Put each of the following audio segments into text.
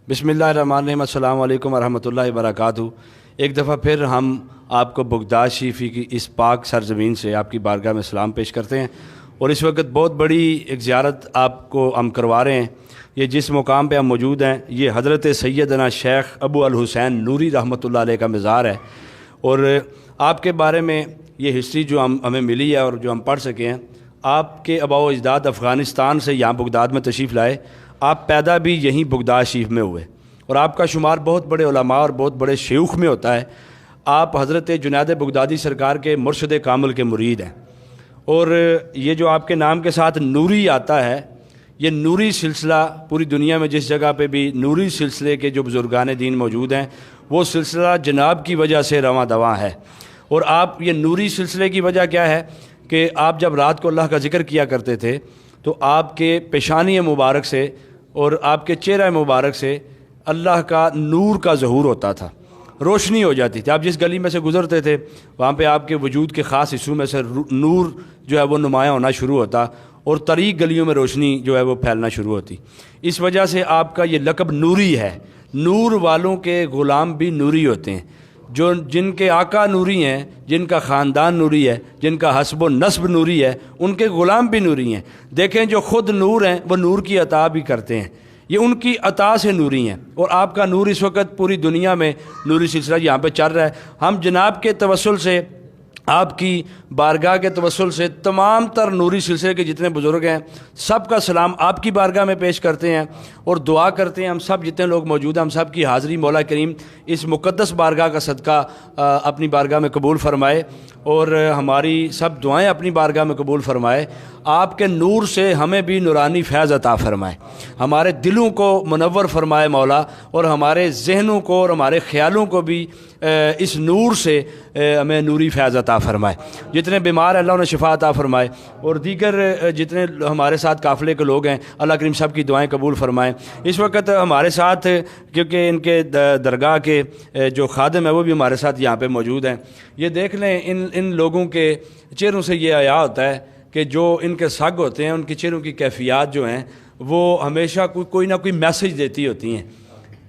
बिस्मिल्लाहिर्रहमानिर्रहीम। अस्सलाम वालेकुम वरहमतुल्लाहि वबरकातुहू। एक दफ़ा फिर हम आपको बगदाद शरीफी की इस पाक सरज़मीन से आपकी बारगाह में सलाम पेश करते हैं। और इस वक्त बहुत बड़ी एक ज़ियारत आपको हम करवा रहे हैं। ये जिस मुकाम पे हम मौजूद हैं ये हज़रत सैयदना शेख अबू अल नूरी रहmatullah alayh का मज़ार है। और आपके बारे में ये हिस्ट्री जो हमें मिली है और जो हम पढ़ सके हैं, आपके आबाओ अजदाद अफ़गानिस्तान से यहाँ बगदाद में तशरीफ़ लाए। आप पैदा भी यहीं बगदाद शरीफ में हुए और आपका शुमार बहुत बड़े उलमा और बहुत बड़े शयूख में होता है। आप हज़रत जुनैद बगदादी सरकार के मुर्शद कामिल के मुरीद हैं। और ये जो आपके नाम के साथ नूरी आता है, ये नूरी सिलसिला पूरी दुनिया में जिस जगह पे भी नूरी सिलसिले के जो बुज़ुर्गान दीन मौजूद हैं वो सिलसिला जनाब की वजह से रवां दवां है। और आप ये नूरी सिलसिले की वजह क्या है कि आप जब रात को अल्लाह का ज़िक्र किया करते थे तो आपके पेशानी मुबारक से और आपके चेहरा मुबारक से अल्लाह का नूर का ज़हूर होता था, रोशनी हो जाती थी। आप जिस गली में से गुज़रते थे वहाँ पे आपके वजूद के ख़ास हिस्सों में से नूर जो है वो नुमायाँ होना शुरू होता और तरीक गलियों में रोशनी जो है वो फैलना शुरू होती। इस वजह से आपका ये लक़ब नूरी है। नूर वालों के ग़ुलाम भी नूरी होते हैं। जो जिनके आका नूरी हैं, जिनका ख़ानदान नूरी है, जिनका हस्ब व नस्ब नूरी है, उनके ग़ुलाम भी नूरी हैं। देखें जो ख़ुद नूर हैं वो नूर की अता भी करते हैं, ये उनकी अता से नूरी हैं। और आपका नूर इस वक्त पूरी दुनिया में नूरी सिलसिला यहाँ पे चल रहा है। हम जनाब के तवस्सुल से, आपकी बारगाह के तवस्सुल से तमाम तर नूरी सिलसिले के जितने बुज़ुर्ग हैं सब का सलाम आपकी बारगाह में पेश करते हैं और दुआ करते हैं। हम सब जितने लोग मौजूद हैं हम सब की हाज़री मौला करीम इस मुक़द्दस बारगाह का सदका अपनी बारगाह में कबूल फ़रमाए और हमारी सब दुआएं अपनी बारगाह में कबूल फ़रमाए। आपके नूर से हमें भी नूरानी फैज़ अता फ़रमाए, हमारे दिलों को मुनव्वर फ़रमाए मौला, और हमारे जहनों को और हमारे ख़्यालों को भी इस नूर से हमें नूरी फैज़ अता फ़रमाए। जितने बीमार हैं अल्लाह उन्हें शिफा अता फ़रमाए और दीगर जितने हमारे साथ काफ़िले के लोग हैं अल्लाह करीम सब की दुआएं कबूल फ़रमाएँ। इस वक्त हमारे साथ क्योंकि इनके दरगाह के जो खादम है वो भी हमारे साथ यहाँ पे मौजूद हैं। ये देख लें इन लोगों के चेहरों से ये आया होता है कि जो इनके सग होते हैं उनके चेहरों की कैफियत जो हैं वो हमेशा कोई ना कोई मैसेज देती होती हैं।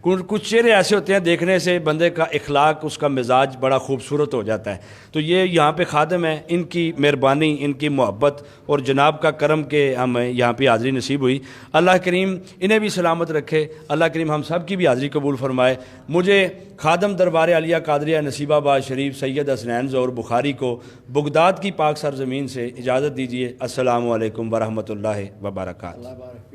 कुछ चेहरे ऐसे होते हैं देखने से बंदे का इखलाक, उसका मिजाज बड़ा खूबसूरत हो जाता है। तो ये यहाँ पे खादम है, इनकी मेहरबानी, इनकी मोहब्बत और जनाब का करम के हमें यहाँ पे हाज़री नसीब हुई। अल्लाह करीम इन्हें भी सलामत रखे, अल्लाह करीम हम सब की भी हाज़री कबूल फ़रमाए। मुझे खादम दरबार आलिया कादरिया नसीबाबाद शरीफ सैयद हसनैन ज़ौहर बुखारी को बगदाद की पाक सरज़मीन से इजाज़त दीजिए। अस्सलामु अलैकुम वरहमतुल्लाहि वबरकातुहू।